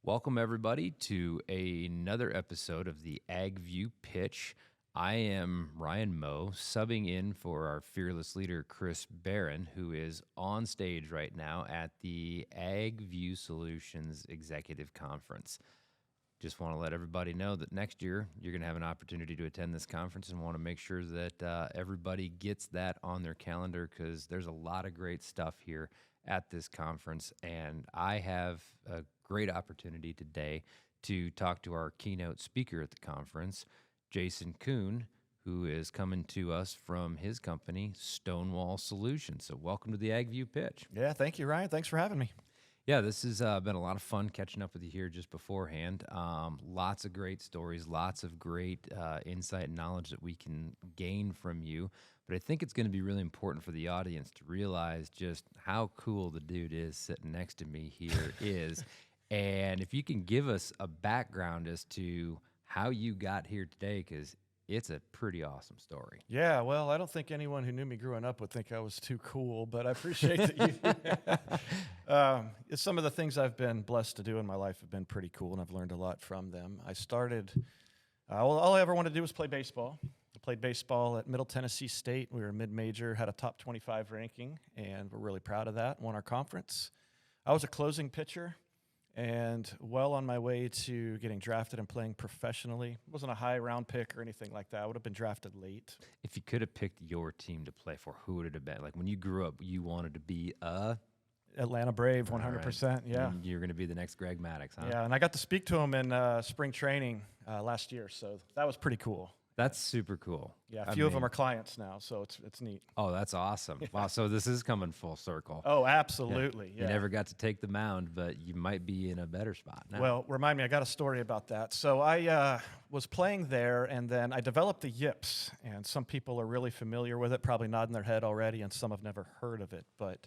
Welcome, everybody, to another episode of the Ag View Pitch. I am Ryan Moe, subbing in for our fearless leader, Chris Barron, who is on stage right now at the Ag View Solutions Executive Conference. Just want to let everybody know that next year you're going to have an opportunity to attend this conference and want to make sure that everybody gets that on their calendar because there's a lot of great stuff here at this conference. And I have a great opportunity today to talk to our keynote speaker at the conference, Jason Kuhn, who is coming to us from his company, Stonewall Solutions. So welcome to the Ag View Pitch. Yeah, thank you, Ryan. Thanks for having me. Yeah, this has been a lot of fun catching up with you here just beforehand. Lots of great stories, lots of great insight and knowledge that we can gain from you. But I think it's going to be really important for the audience to realize just how cool the dude is sitting next to me here is. And if you can give us a background as to how you got here today, because it's a pretty awesome story. Yeah, well, I don't think anyone who knew me growing up would think I was too cool, but I appreciate that you. Some of the things I've been blessed to do in my life have been pretty cool, and I've learned a lot from them. I started, all I ever wanted to do was play baseball. I played baseball at Middle Tennessee State. We were mid-major, had a top 25 ranking, and we're really proud of that, won our conference. I was a closing pitcher. And well on my way to getting drafted and playing professionally. It wasn't a high round pick or anything like that. I would have been drafted late. If you could have picked your team to play for, who would it have been? Like when you grew up, you wanted to be a Atlanta Brave, 100%. Right. Yeah. You're going to be the next Greg Maddux, huh? Yeah, and I got to speak to him in spring training last year, so that was pretty cool. That's super cool. Yeah, a few of them are clients now, so it's neat. Oh, that's awesome. Yeah. Wow, so this is coming full circle. Oh, absolutely. Yeah. You never got to take the mound, but you might be in a better spot now. Well, remind me, I got a story about that. So I was playing there, and then I developed the yips, and some people are really familiar with it, probably nodding their head already, and some have never heard of it. But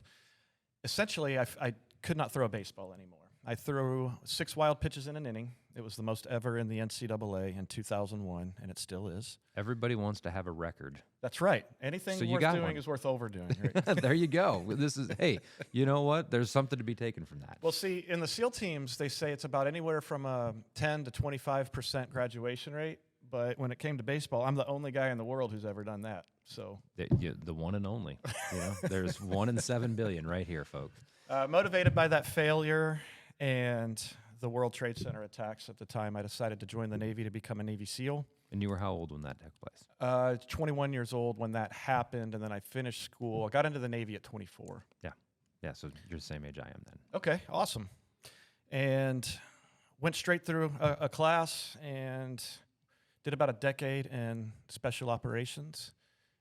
essentially, I could not throw a baseball anymore. I threw 6 wild pitches in an inning. It was the most ever in the NCAA in 2001, and it still is. Everybody wants to have a record. That's right. Anything worth doing is worth overdoing. Right? There you go. This is, hey, you know what? There's something to be taken from that. Well, see, in the SEAL teams, they say it's about anywhere from a 10 to 25% graduation rate. But when it came to baseball, I'm the only guy in the world who's ever done that. So the one and only. You know, there's 1 in 7 billion right here, folks. Motivated by that failure and the World Trade Center attacks at the time, I decided to join the Navy to become a Navy SEAL. And you were how old when that took place? 21 years old when that happened, and then I finished school. I got into the Navy at 24. Yeah, so you're the same age I am then. Okay, awesome. And went straight through a class and did about a decade in special operations.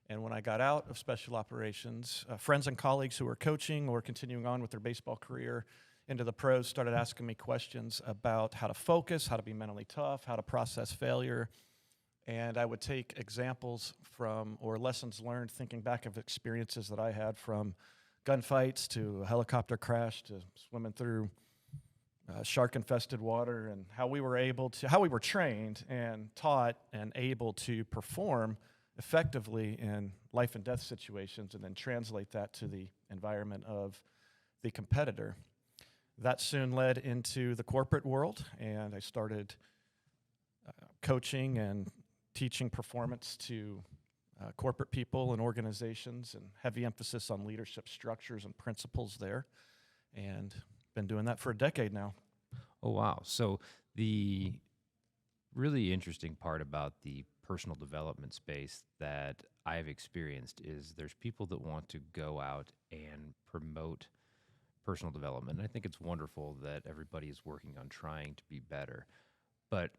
And when I got out of special operations, friends and colleagues who were coaching or continuing on with their baseball career into the pros started asking me questions about how to focus, how to be mentally tough, how to process failure. And I would take examples from or lessons learned thinking back of experiences that I had from gunfights to a helicopter crash to swimming through shark-infested water, and how we were trained and taught and able to perform effectively in life and death situations and then translate that to the environment of the competitor. That soon led into the corporate world, and I started coaching and teaching performance to corporate people and organizations, and heavy emphasis on leadership structures and principles there, and been doing that for a decade now. Oh, wow. So the really interesting part about the personal development space that I've experienced is there's people that want to go out and promote personal development. And I think it's wonderful that everybody is working on trying to be better. But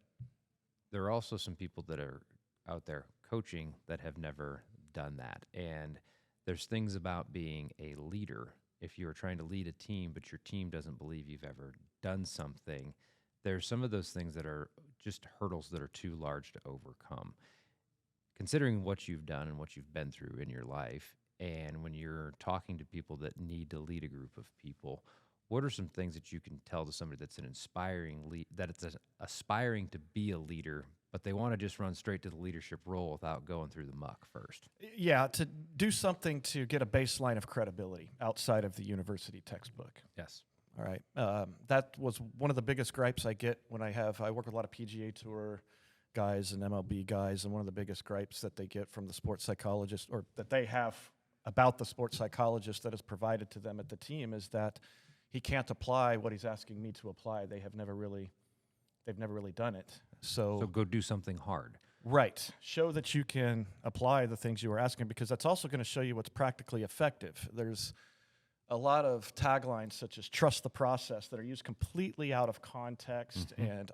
there are also some people that are out there coaching that have never done that. And there's things about being a leader. If you're trying to lead a team, but your team doesn't believe you've ever done something, there's some of those things that are just hurdles that are too large to overcome. Considering what you've done and what you've been through in your life, and when you're talking to people that need to lead a group of people, what are some things that you can tell to somebody that's an aspiring to be a leader, but they want to just run straight to the leadership role without going through the muck first? Yeah, to do something to get a baseline of credibility outside of the university textbook. Yes. All right. That was one of the biggest gripes I get when I work with a lot of PGA Tour guys and MLB guys, and one of the biggest gripes that they get from the sports psychologist, or that they have about the sports psychologist that is provided to them at the team, is that he can't apply what he's asking me to apply. They've never really done it. So go do something hard. Right. Show that you can apply the things you were asking, because that's also going to show you what's practically effective. There's a lot of taglines such as trust the process that are used completely out of context and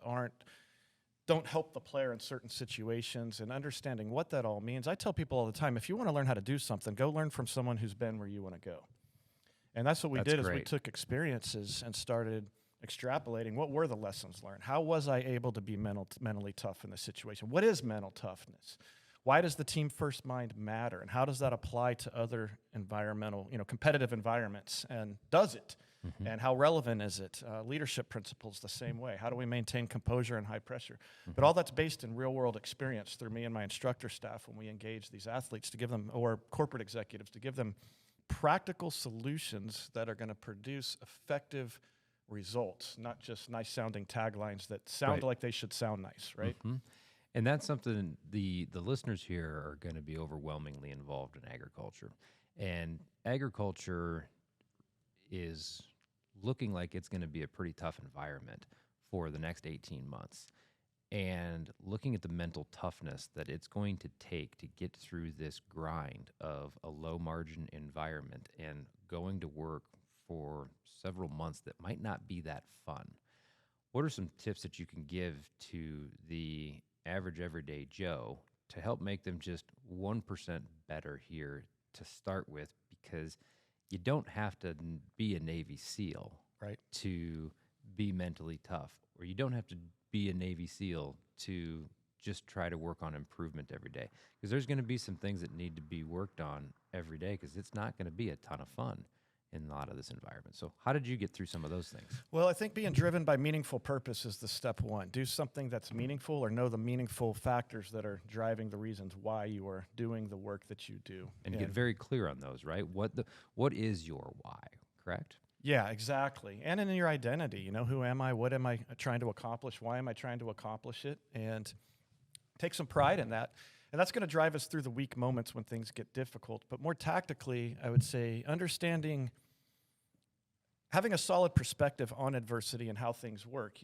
don't help the player in certain situations, and understanding what that all means. I tell people all the time, if you want to learn how to do something, go learn from someone who's been where you want to go. And that's what we did. Is we took experiences and started extrapolating what were the lessons learned. How was I able to be mentally tough in this situation? What is mental toughness? Why does the team first mind matter? And how does that apply to other environmental, competitive environments? And does it? And how relevant is it? Leadership principles the same way. How do we maintain composure in high pressure? But all that's based in real world experience through me and my instructor staff when we engage these athletes to give them, or corporate executives, to give them practical solutions that are going to produce effective results, not just nice sounding taglines that sound like they should sound nice, right? And that's something the listeners here are going to be overwhelmingly involved in agriculture. And agriculture is looking like it's going to be a pretty tough environment for the next 18 months. And looking at the mental toughness that it's going to take to get through this grind of a low margin environment and going to work for several months that might not be that fun. What are some tips that you can give to the average everyday Joe to help make them just 1% better here to start with? Because you don't have to be a Navy SEAL to be mentally tough, or you don't have to be a Navy SEAL to just try to work on improvement every day. Because there's going to be some things that need to be worked on every day, because it's not going to be a ton of fun in a lot of this environment. So how did you get through some of those things? Well, I think being driven by meaningful purpose is the step one. Do something that's meaningful, or know the meaningful factors that are driving the reasons why you are doing the work that you do. And get very clear on those, right? What is your why, correct? Yeah, exactly. And in your identity, who am I? What am I trying to accomplish? Why am I trying to accomplish it? And take some pride in that. And that's going to drive us through the weak moments when things get difficult. But more tactically, I would say having a solid perspective on adversity and how things work.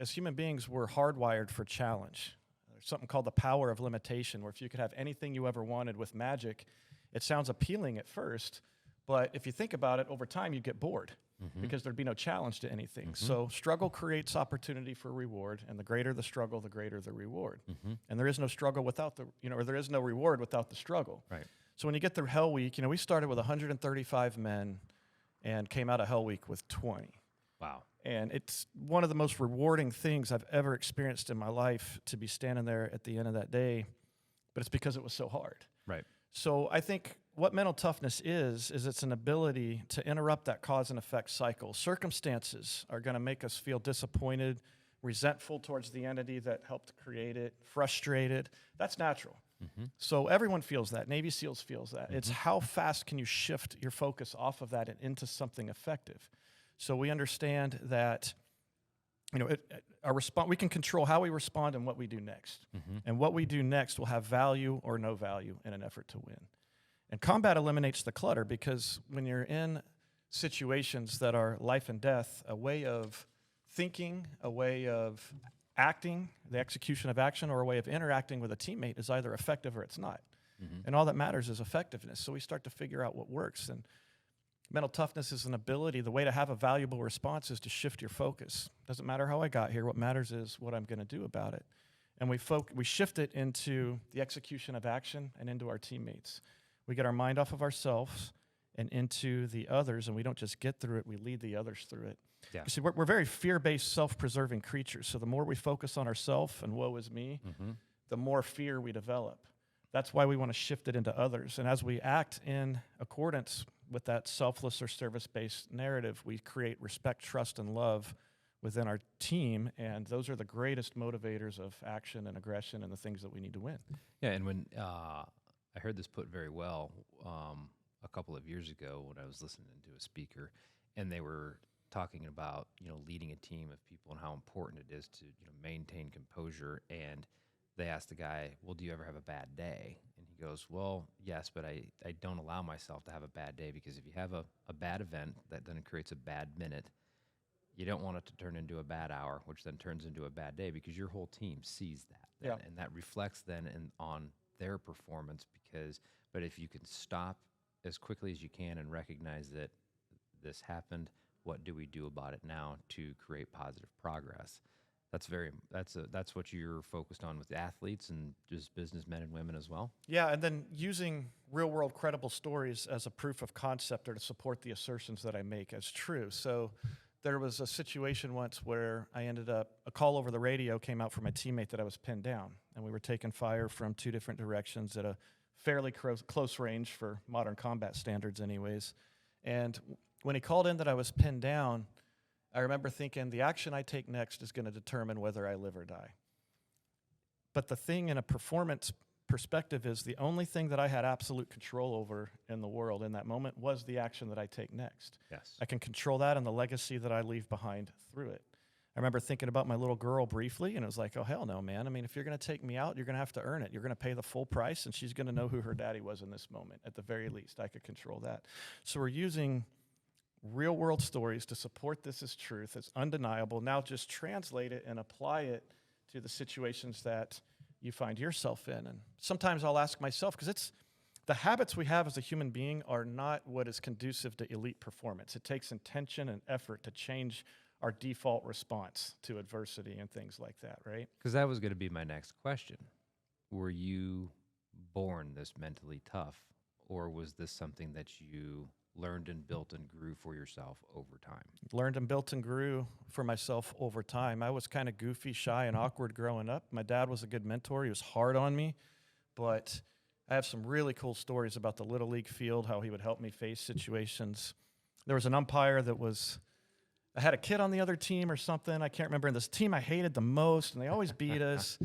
As human beings, we're hardwired for challenge. There's something called the power of limitation, where if you could have anything you ever wanted with magic, it sounds appealing at first, but if you think about it, over time you get bored because there'd be no challenge to anything. So struggle creates opportunity for reward, and the greater the struggle, the greater the reward. And there is no struggle without or there is no reward without the struggle. Right. So when you get through Hell Week, we started with 135 men and came out of Hell Week with 20. Wow. And it's one of the most rewarding things I've ever experienced in my life, to be standing there at the end of that day, but it's because it was so hard. Right. So I think what mental toughness is it's an ability to interrupt that cause and effect cycle. Circumstances are going to make us feel disappointed, resentful towards the entity that helped create it, frustrated. That's natural. So everyone feels that. Navy SEALs feels that. It's how fast can you shift your focus off of that and into something effective. So we understand that we can control how we respond and what we do next. And what we do next will have value or no value in an effort to win. And combat eliminates the clutter, because when you're in situations that are life and death, a way of thinking, a way of acting, the execution of action, or a way of interacting with a teammate is either effective or it's not. And all that matters is effectiveness. So we start to figure out what works. And mental toughness is an ability. The way to have a valuable response is to shift your focus. Doesn't matter how I got here. What matters is what I'm going to do about it. And we shift it into the execution of action and into our teammates. We get our mind off of ourselves and into the others, and we don't just get through it, we lead the others through it. Yeah. You see, we're very fear-based, self-preserving creatures. So the more we focus on ourselves and woe is me, the more fear we develop. That's why we want to shift it into others. And as we act in accordance with that selfless or service-based narrative, we create respect, trust, and love within our team, and those are the greatest motivators of action and aggression and the things that we need to win. Yeah, and when I heard this put very well a couple of years ago when I was listening to a speaker, and they were talking about, leading a team of people and how important it is to, maintain composure. And they asked the guy, well, do you ever have a bad day? And he goes, well, yes, but I don't allow myself to have a bad day, because if you have a bad event, that then creates a bad minute. You don't want it to turn into a bad hour, which then turns into a bad day, because your whole team sees that. Yeah. And that reflects then on their performance. But if you can stop as quickly as you can and recognize that this happened, what do we do about it now to create positive progress? That's what you're focused on with athletes and just businessmen and women as well. Yeah, and then using real-world credible stories as a proof of concept or to support the assertions that I make as true. So there was a situation once where a call over the radio came out from my teammate that I was pinned down, and we were taking fire from two different directions at a fairly close range for modern combat standards anyways. And when he called in that I was pinned down, I remember thinking the action I take next is going to determine whether I live or die. But the thing in a performance perspective is the only thing that I had absolute control over in the world in that moment was the action that I take next. Yes. I can control that and the legacy that I leave behind through it. I remember thinking about my little girl briefly, and it was like, oh, hell no, man. I mean, if you're going to take me out, you're going to have to earn it. You're going to pay the full price, and she's going to know who her daddy was in this moment. At the very least, I could control that. So we're using real-world stories to support this as truth. It's undeniable. Now just translate it and apply it to the situations that you find yourself in. And sometimes I'll ask myself, because it's the habits we have as a human being are not what is conducive to elite performance. It takes intention and effort to change our default response to adversity and things like that, right? Because that was going to be my next question. Were you born this mentally tough, or was this something that you learned and built and grew for yourself over time? Learned and built and grew for myself over time. I was kind of goofy, shy, and awkward growing up. My dad was a good mentor. He was hard on me, but I have some really cool stories about the Little League field, how he would help me face situations. There was an umpire I had a kid on the other team or something. I can't remember. And this team I hated the most, and they always beat us.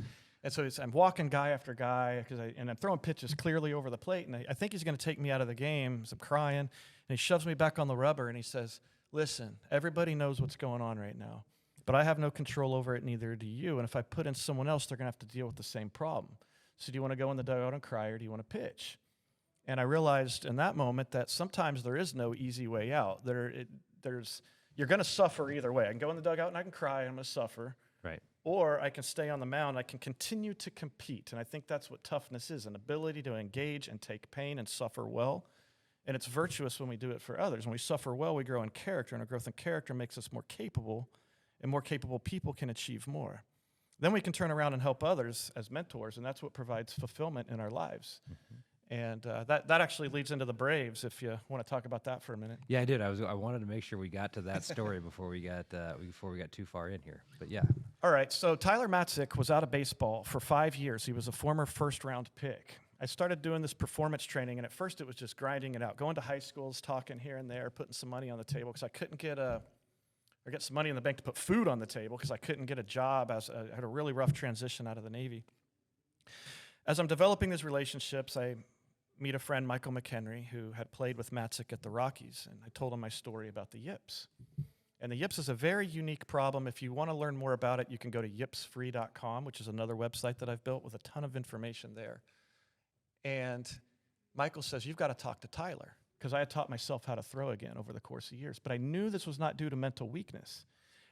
And so I'm walking guy after guy, and I'm throwing pitches clearly over the plate, and I think he's going to take me out of the game. So I'm crying, and he shoves me back on the rubber, and he says, listen, everybody knows what's going on right now, but I have no control over it, neither do you. And if I put in someone else, they're going to have to deal with the same problem. So do you want to go in the dugout and cry, or do you want to pitch? And I realized in that moment that sometimes there is no easy way out. You're going to suffer either way. I can go in the dugout and I can cry, and I'm going to suffer. Right. Or I can stay on the mound. I can continue to compete. And I think that's what toughness is, an ability to engage and take pain and suffer well. And it's virtuous when we do it for others. When we suffer well, we grow in character, and our growth in character makes us more capable, and more capable people can achieve more. Then we can turn around and help others as mentors, and that's what provides fulfillment in our lives. Mm-hmm. And that actually leads into the Braves, if you want to talk about that for a minute. Yeah, I did. I wanted to make sure we got to that story before we got too far in here. But yeah. All right. So Tyler Matzik was out of baseball for 5 years. He was a former first-round pick. I started doing this performance training, and at first it was just grinding it out, going to high schools, talking here and there, putting some money on the table because I couldn't get some money in the bank to put food on the table because I couldn't get a job. I had a really rough transition out of the Navy. As I'm developing these relationships, I meet a friend, Michael McHenry, who had played with Matzik at the Rockies, and I told him my story about the yips. And the yips is a very unique problem. If you want to learn more about it, you can go to yipsfree.com, which is another website that I've built with a ton of information there. And Michael says, you've got to talk to Tyler, because I had taught myself how to throw again over the course of years. But I knew this was not due to mental weakness.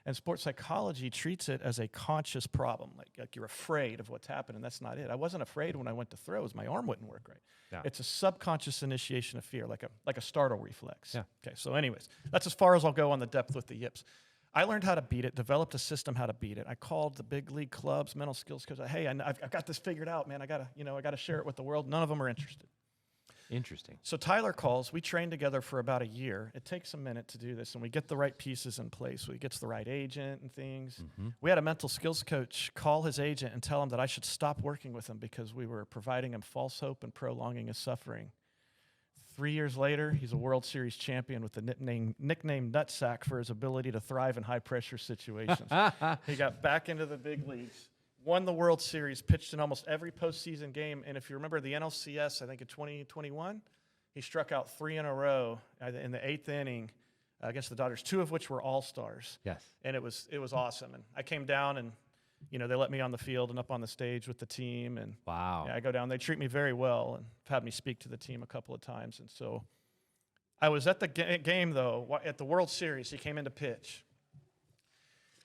And sports psychology treats it as a conscious problem, like you're afraid of what's happened, and that's not it. I wasn't afraid when I went to throws. My arm wouldn't work right. Yeah. It's a subconscious initiation of fear, like a startle reflex. Yeah. Okay, so anyways, that's as far as I'll go on the depth with the yips. I learned how to beat it, developed a system how to beat it. I called the big league clubs, mental skills coaches. Hey, I've got this figured out, man. I gotta share it with the world. None of them are interested. Interesting. So Tyler calls. We train together for about a year. It takes a minute to do this, and we get the right pieces in place. We get the right agent and things. Mm-hmm. We had a mental skills coach call his agent and tell him that I should stop working with him because we were providing him false hope and prolonging his suffering. 3 years later, he's a World Series champion with the nickname Nutsack for his ability to thrive in high-pressure situations. He got back into the big leagues, won the World Series, pitched in almost every postseason game, and if you remember the NLCS, I think in 2021, he struck out 3 in a row in the 8th inning against the Dodgers, 2 of which were all-stars. Yes. And it was awesome. And I came down and, they let me on the field and up on the stage with the team. And Wow. I go down. They treat me very well and have had me speak to the team a couple of times. And so I was at the game, though, at the World Series. He came in to pitch.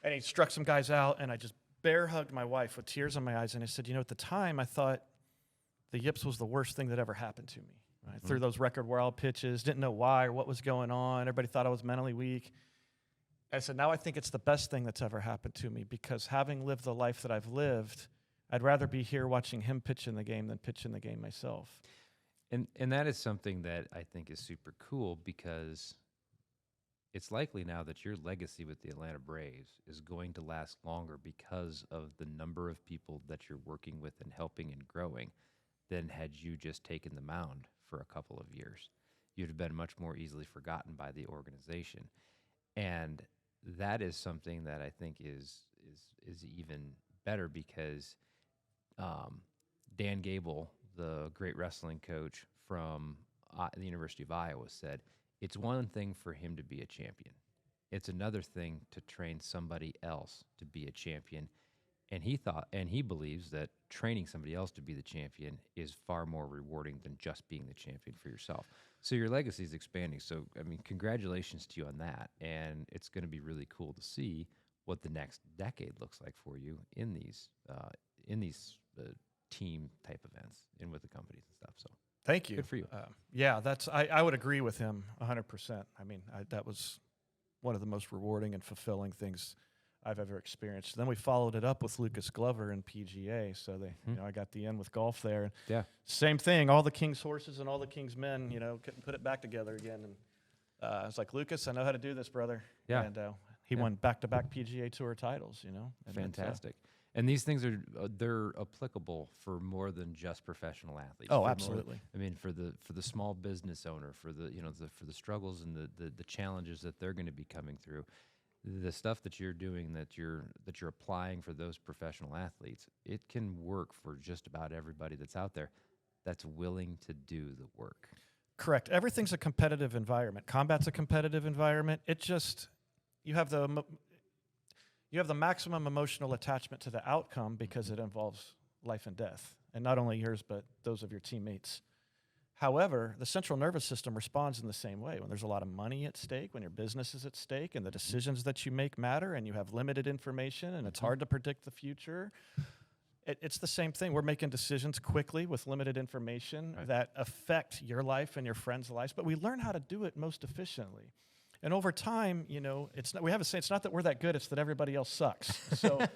And he struck some guys out, and I just bear hugged my wife with tears in my eyes. And I said, at the time, I thought the yips was the worst thing that ever happened to me. Right? Threw those record wild pitches, didn't know why or what was going on. Everybody thought I was mentally weak. I said, now I think it's the best thing that's ever happened to me, because having lived the life that I've lived, I'd rather be here watching him pitch in the game than pitch in the game myself. And that is something that I think is super cool, because it's likely now that your legacy with the Atlanta Braves is going to last longer because of the number of people that you're working with and helping and growing than had you just taken the mound for a couple of years. You'd have been much more easily forgotten by the organization. And that is something that I think is even better, because Dan Gable, the great wrestling coach from the University of Iowa, said, it's one thing for him to be a champion. It's another thing to train somebody else to be a champion. And he believes that training somebody else to be the champion is far more rewarding than just being the champion for yourself. So your legacy is expanding. So, I mean, congratulations to you on that. And it's going to be really cool to see what the next decade looks like for you in these team type events and with the companies and stuff. So thank you. Good for you. Yeah, I would agree with him 100%. I mean, that was one of the most rewarding and fulfilling things I've ever experienced. Then we followed it up with Lucas Glover and PGA. So I got the end with golf there. Yeah. Same thing. All the King's horses and all the King's men, couldn't put it back together again. And I was like, Lucas, I know how to do this, brother. Yeah. And he won back-to-back PGA Tour titles. And fantastic. And these things they're applicable for more than just professional athletes. Oh, absolutely. For the small business owner, for the struggles and the challenges that they're going to be coming through. The stuff that you're doing, that you're applying for those professional athletes, it can work for just about everybody that's out there that's willing to do the work. Correct. Everything's a competitive environment. Combat's a competitive environment. It just, you have the maximum emotional attachment to the outcome because it involves life and death, and not only yours, but those of your teammates. However, the central nervous system responds in the same way. When there's a lot of money at stake, when your business is at stake, and the decisions that you make matter, and you have limited information, and it's hard to predict the future, it's the same thing. We're making decisions quickly with limited information that affect your life and your friends' lives, but we learn how to do it most efficiently. And over time, we have a saying, it's not that we're that good, it's that everybody else sucks. So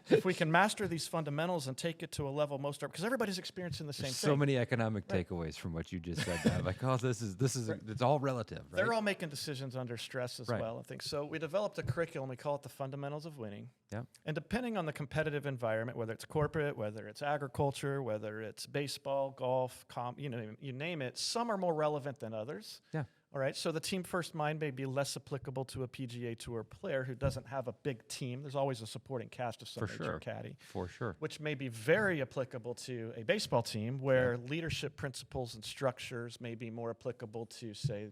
if we can master these fundamentals and take it to a level because everybody's experiencing the same thing. So many economic takeaways from what you just said. That. Like, this is it's all relative, right? They're all making decisions under stress as well, I think. So we developed a curriculum, we call it the Fundamentals of Winning. Yeah. And depending on the competitive environment, whether it's corporate, whether it's agriculture, whether it's baseball, golf, you name it, some are more relevant than others. Yeah. All right, so the team first mind may be less applicable to a PGA Tour player who doesn't have a big team. There's always a supporting cast of some nature caddy. For sure. Which may be very applicable to a baseball team where leadership principles and structures may be more applicable to, say,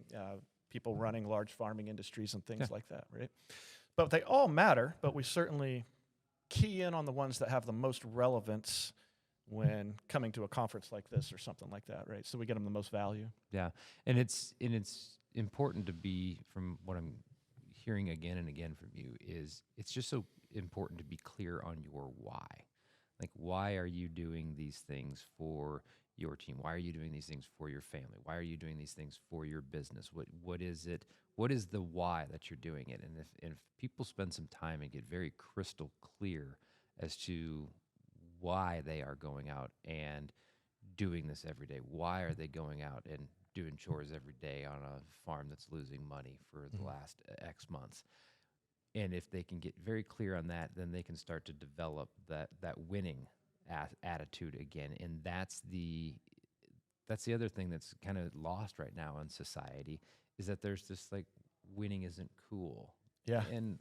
people running large farming industries and things like that, right? But they all matter, but we certainly key in on the ones that have the most relevance when coming to a conference like this or something like that, right? So we get them the most value. Yeah, and it's important to be, from what I'm hearing again and again from you, is it's just so important to be clear on your why. Like, why are you doing these things for your team? Why are you doing these things for your family? Why are you doing these things for your business? What is it? What is the why that you're doing it? And if people spend some time and get very crystal clear as to why they are going out and doing this every day. Why are they going out and doing chores every day on a farm that's losing money for the last X months? And if they can get very clear on that, then they can start to develop that winning attitude again. And that's the other thing that's kind of lost right now in society, is that there's this, like, winning isn't cool. Yeah. And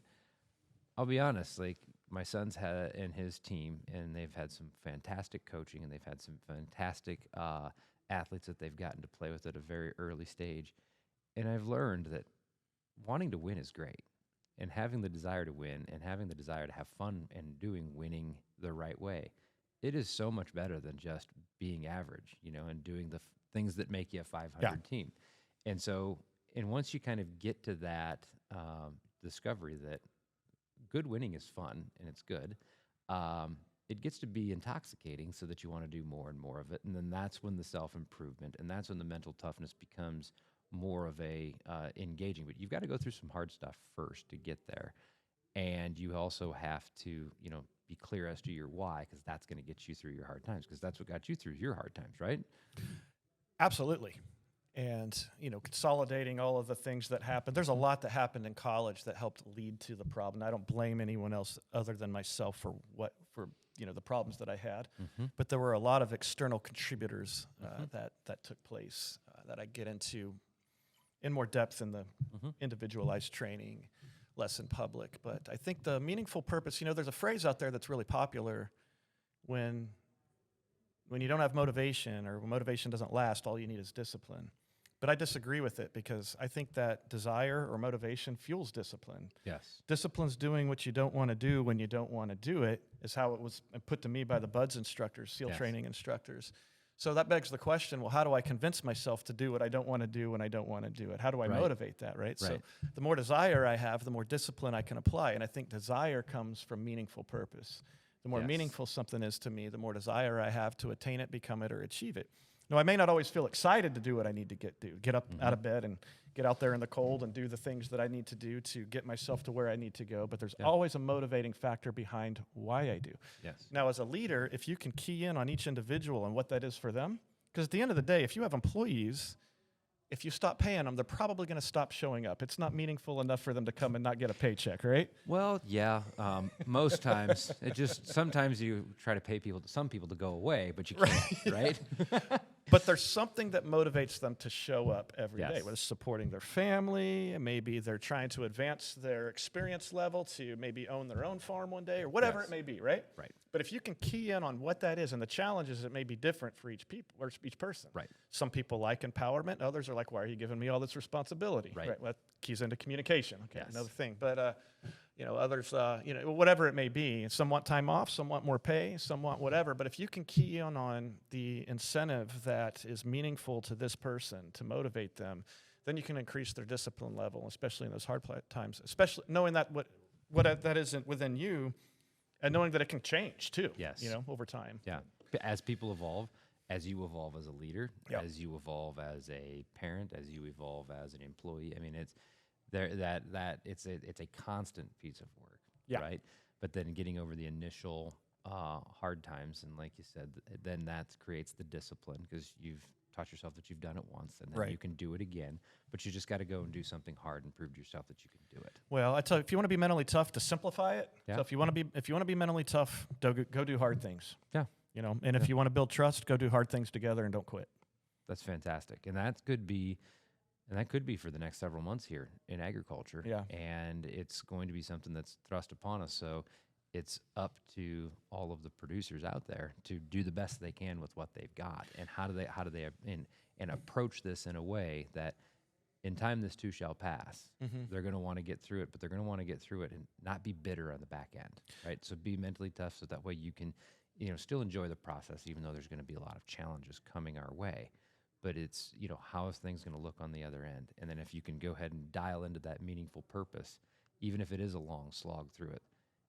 I'll be honest, like, my son's and his team, and they've had some fantastic coaching, and they've had some fantastic athletes that they've gotten to play with at a very early stage. And I've learned that wanting to win is great. And having the desire to win and having the desire to have fun and doing winning the right way, it is so much better than just being average, and doing the things that make you a 500 team. And so, and once you kind of get to that discovery that good winning is fun and it's good, it gets to be intoxicating so that you want to do more and more of it. And then that's when the self-improvement and that's when the mental toughness becomes more of a engaging. But you've got to go through some hard stuff first to get there. And you also have to, be clear as to your why, because that's going to get you through your hard times, because that's what got you through your hard times, right? Absolutely. And, consolidating all of the things that happened. There's a lot that happened in college that helped lead to the problem. I don't blame anyone else other than myself for the problems that I had. But there were a lot of external contributors that took place that I get into in more depth in the individualized training, less in public. But I think the meaningful purpose, there's a phrase out there that's really popular: when you don't have motivation, or when motivation doesn't last, all you need is discipline. But I disagree with it, because I think that desire or motivation fuels discipline. Yes. Discipline's doing what you don't want to do when you don't want to do it, is how it was put to me by the BUDS instructors, SEAL training instructors. So that begs the question, well, how do I convince myself to do what I don't want to do when I don't want to do it? How do I motivate that, right? So the more desire I have, the more discipline I can apply. And I think desire comes from meaningful purpose. The more meaningful something is to me, the more desire I have to attain it, become it, or achieve it. Now, I may not always feel excited to do what I need to get up out of bed and get out there in the cold and do the things that I need to do to get myself to where I need to go, but there's always a motivating factor behind why I do. Yes. Now, as a leader, if you can key in on each individual and what that is for them, because at the end of the day, if you have employees, if you stop paying them, they're probably going to stop showing up. It's not meaningful enough for them to come and not get a paycheck, right? Well, yeah. Most times, sometimes you try to pay some people to go away, but you can't, right? But there's something that motivates them to show up every day, whether it's supporting their family, maybe they're trying to advance their experience level to maybe own their own farm one day, or whatever it may be, right? Right. But if you can key in on what that is, and the challenge is it may be different for each people or each person. Right. Some people like empowerment. Others are like, why are you giving me all this responsibility? Right. Well, that keys into communication. Okay, Yes. another thing. But others, whatever it may be. Some want time off, some want more pay, some want whatever. But if you can key in on the incentive that is meaningful to this person to motivate them, then you can increase their discipline level, especially in those hard times, especially knowing that what that isn't within you, and knowing that it can change too, over time. Yeah. As people evolve, as you evolve as a leader, as you evolve as a parent, as you evolve as an employee, I mean, it's a constant piece of work, right? But then getting over the initial hard times, and like you said, then that creates the discipline, because you've taught yourself that you've done it once, and then you can do it again. But you just got to go and do something hard and prove to yourself that you can do it. Well, I tell you, if you want to be mentally tough, to simplify it. So if you want to be mentally tough, go do hard things. Yeah. And if you want to build trust, go do hard things together and don't quit. That's fantastic, and that could be for the next several months here in agriculture. Yeah. And it's going to be something that's thrust upon us. So it's up to all of the producers out there to do the best they can with what they've got. And how do they and approach this in a way that in time this too shall pass. They're going to want to get through it, but they're going to want to get through it and not be bitter on the back end, right? So be mentally tough, so that way you can, still enjoy the process, even though there's going to be a lot of challenges coming our way. But it's, how is things going to look on the other end? And then if you can go ahead and dial into that meaningful purpose, even if it is a long slog through it,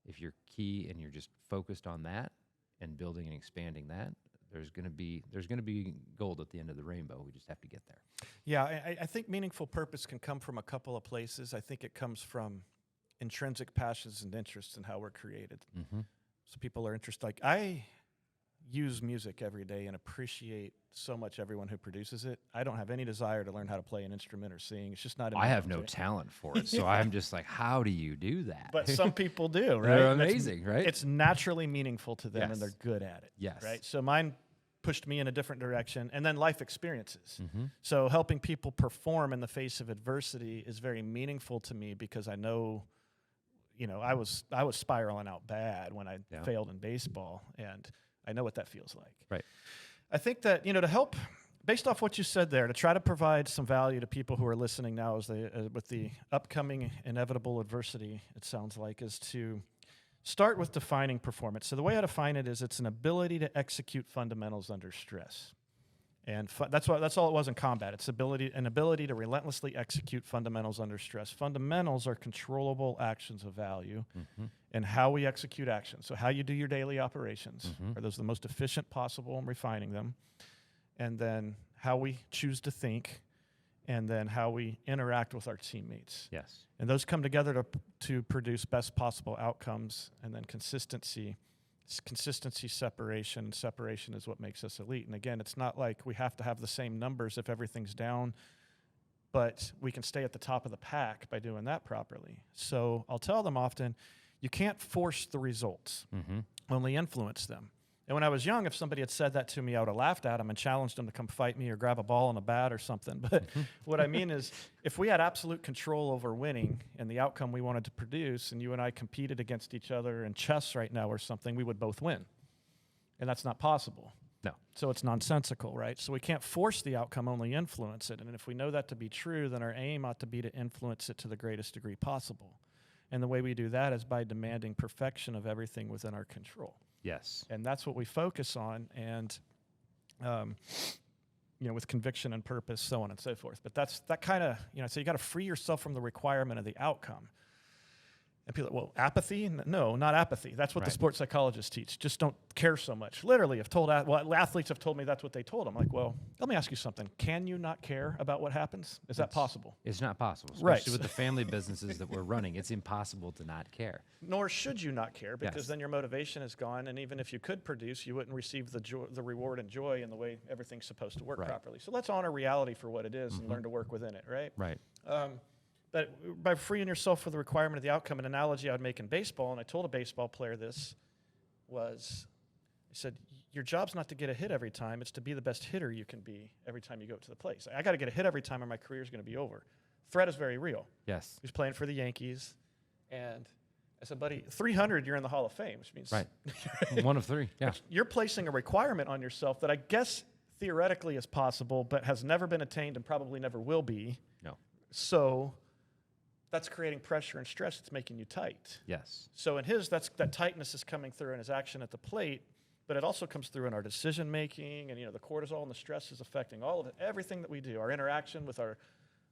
if you're key and you're just focused on that and building and expanding that, there's going to be gold at the end of the rainbow. We just have to get there. Yeah, I think meaningful purpose can come from a couple of places. I think it comes from intrinsic passions and interests in how we're created. So people are interested. Like, I use music every day and appreciate so much everyone who produces it. I don't have any desire to learn how to play an instrument or sing. It's just not in my I have no talent for it, so I'm just like, how do you do that? But some people do, right? They're amazing, right? It's naturally meaningful to them, and they're good at it. Yes. Right? So mine pushed me in a different direction, and then life experiences. So helping people perform in the face of adversity is very meaningful to me, because I know, I was spiraling out bad when I failed in baseball, and I know what that feels like. Right. I think that, to help based off what you said there, to try to provide some value to people who are listening now as they, with the upcoming inevitable adversity, it sounds like, is to start with defining performance. So the way I define it is it's an ability to execute fundamentals under stress. And that's all it was in combat. It's an ability to relentlessly execute fundamentals under stress. Fundamentals are controllable actions of value, and how we execute actions. So how you do your daily operations, are those the most efficient possible in refining them? And then how we choose to think, and then how we interact with our teammates. Yes. And those come together to produce best possible outcomes, and then consistency, separation. Separation is what makes us elite. And again, it's not like we have to have the same numbers if everything's down, but we can stay at the top of the pack by doing that properly. So I'll tell them often, you can't force the results, only influence them. And when I was young, if somebody had said that to me, I would have laughed at them and challenged them to come fight me or grab a ball and a bat or something. But what I mean is, if we had absolute control over winning and the outcome we wanted to produce, and you and I competed against each other in chess right now or something, we would both win. And that's not possible. No. So it's nonsensical, right? So we can't force the outcome, only influence it. And if we know that to be true, then our aim ought to be to influence it to the greatest degree possible. And the way we do that is by demanding perfection of everything within our control. Yes. And that's what we focus on, and with conviction and purpose, so on and so forth. But that kind of, so you got to free yourself from the requirement of the outcome. And people are like, well, apathy? No, not apathy. That's what the sports psychologists teach. Just don't care so much. Literally, athletes have told me that's what they told them. Like, well, let me ask you something. Can you not care about what happens? Is that possible? It's not possible, Right. especially with the family businesses that we're running. It's impossible to not care. Nor should you not care, because Yes. then your motivation is gone, and even if you could produce, you wouldn't receive the reward and joy in the way everything's supposed to work properly. So let's honor reality for what it is and learn to work within it, right? Right. But by freeing yourself from the requirement of the outcome, an analogy I would make in baseball, and I told a baseball player this, was, I said, your job's not to get a hit every time, it's to be the best hitter you can be every time you go to the plate. I got to get a hit every time or my career's going to be over. Threat is very real. Yes. He's playing for the Yankees, and I said, buddy, 300, you're in the Hall of Fame, which means Right. One of three. Yeah. you're placing a requirement on yourself that I guess theoretically is possible, but has never been attained and probably never will be. No. So that's creating pressure and stress. It's making you tight. Yes. So in his, that tightness is coming through in his action at the plate, but it also comes through in our decision making, and the cortisol and the stress is affecting all of it, everything that we do, our interaction with our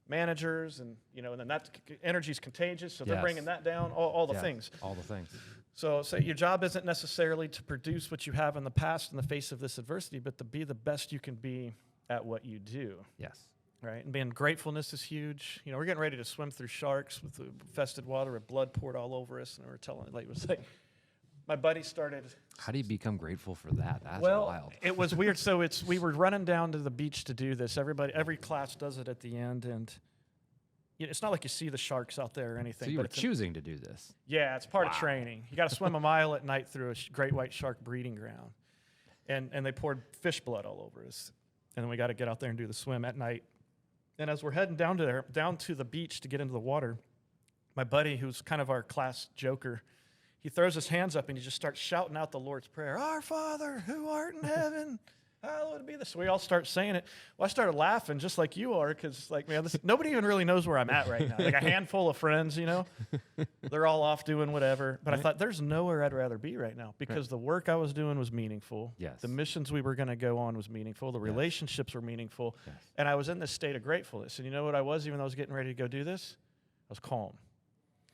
managers, and and then that energy is contagious, so they're bringing that down, all the things. All the things. So your job isn't necessarily to produce what you have in the past in the face of this adversity, but to be the best you can be at what you do. Yes. Right, and being gratefulness is huge. We're getting ready to swim through sharks with the infested water with blood poured all over us, and we're telling it like my buddy started. How do you become grateful for that? That's Well, wild. it was weird. So we were running down to the beach to do this. Every class does it at the end, and it's not like you see the sharks out there or anything. So you but were it's choosing to do this. Yeah, it's part of training. You got to swim a mile at night through a great white shark breeding ground, and they poured fish blood all over us, and then we got to get out there and do the swim at night. And as we're heading down to the beach to get into the water, my buddy, who's kind of our class joker, he throws his hands up and he just starts shouting out the Lord's Prayer, "Our Father, who art in heaven, hallowed be this." So we all start saying it. Well, I started laughing just like you are, because nobody even really knows where I'm at right now. Like a handful of friends, they're all off doing whatever. But I thought, there's nowhere I'd rather be right now, because the work I was doing was meaningful. Yes. The missions we were going to go on was meaningful. The relationships were meaningful. Yes. And I was in this state of gratefulness. And you know what I was, even though I was getting ready to go do this? I was calm.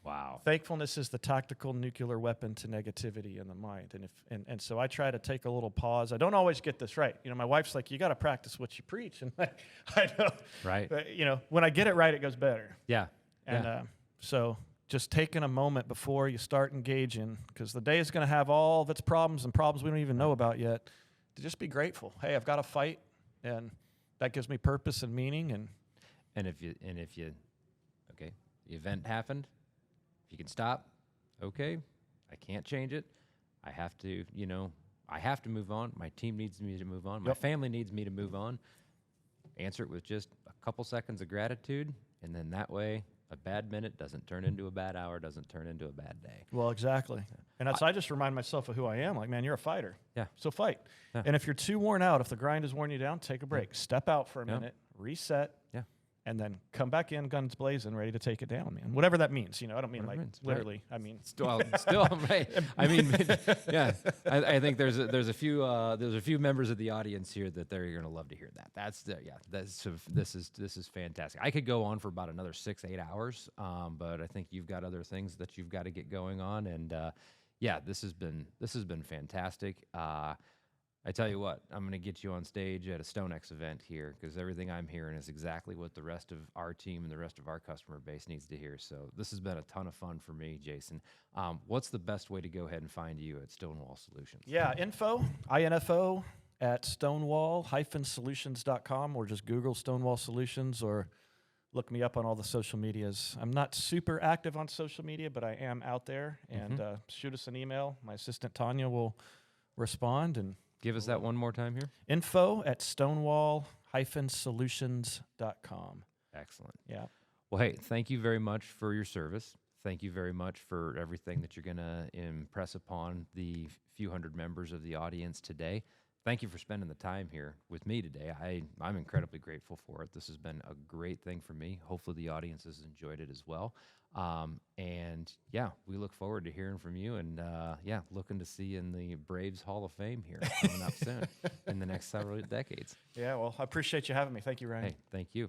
Wow. Thankfulness is the tactical nuclear weapon to negativity in the mind. And so I try to take a little pause. I don't always get this right. My wife's like, you got to practice what you preach. And I know. Right. But, when I get it right, it goes better. Yeah. And so just taking a moment before you start engaging, because the day is going to have all of its problems and problems we don't even know about yet, to just be grateful. Hey, I've got to fight, and that gives me purpose and meaning. And if you okay, the event happened. If you can stop, okay, I can't change it. I have to, I have to move on. My team needs me to move on. My family needs me to move on. Answer it with just a couple seconds of gratitude, and then that way A bad minute doesn't turn into a bad hour, doesn't turn into a bad day. Well, exactly. And I just remind myself of who I am. Like, man, you're a fighter. Yeah. So fight. Yeah. And if you're too worn out, if the grind has worn you down, take a break. Step out for a Yeah. minute, reset, Yeah. and then come back in, guns blazing, ready to take it down, man. Whatever that means. You know, I don't mean Whatever like it means, right. literally. I mean, Still, right. I mean, yeah. I think there's a few members of the audience here that they're going to love to hear that. This is fantastic. I could go on for about another 6-8 hours, but I think you've got other things that you've got to get going on, and yeah, this has been fantastic. I tell you what, I'm going to get you on stage at a StoneX event here, because everything I'm hearing is exactly what the rest of our team and the rest of our customer base needs to hear. So this has been a ton of fun for me, Jason. What's the best way to go ahead and find you at Stonewall Solutions? yeah, info at stonewall-solutions.com, or just Google Stonewall Solutions, or look me up on all the social medias. I'm not super active on social media, but I am out there. And shoot us an email. My assistant Tanya will respond. And Give us that one more time here. info at stonewall-solutions.com. Excellent. Yeah. Well, hey, thank you very much for your service. Thank you very much for everything that you're going to impress upon the few hundred members of the audience today. Thank you for spending the time here with me today. I'm incredibly grateful for it. This has been a great thing for me. Hopefully the audience has enjoyed it as well. And yeah, we look forward to hearing from you, and yeah, looking to see you in the Braves Hall of Fame here coming up soon in the next several decades. Yeah, well, I appreciate you having me. Thank you, Ryan. Hey, thank you.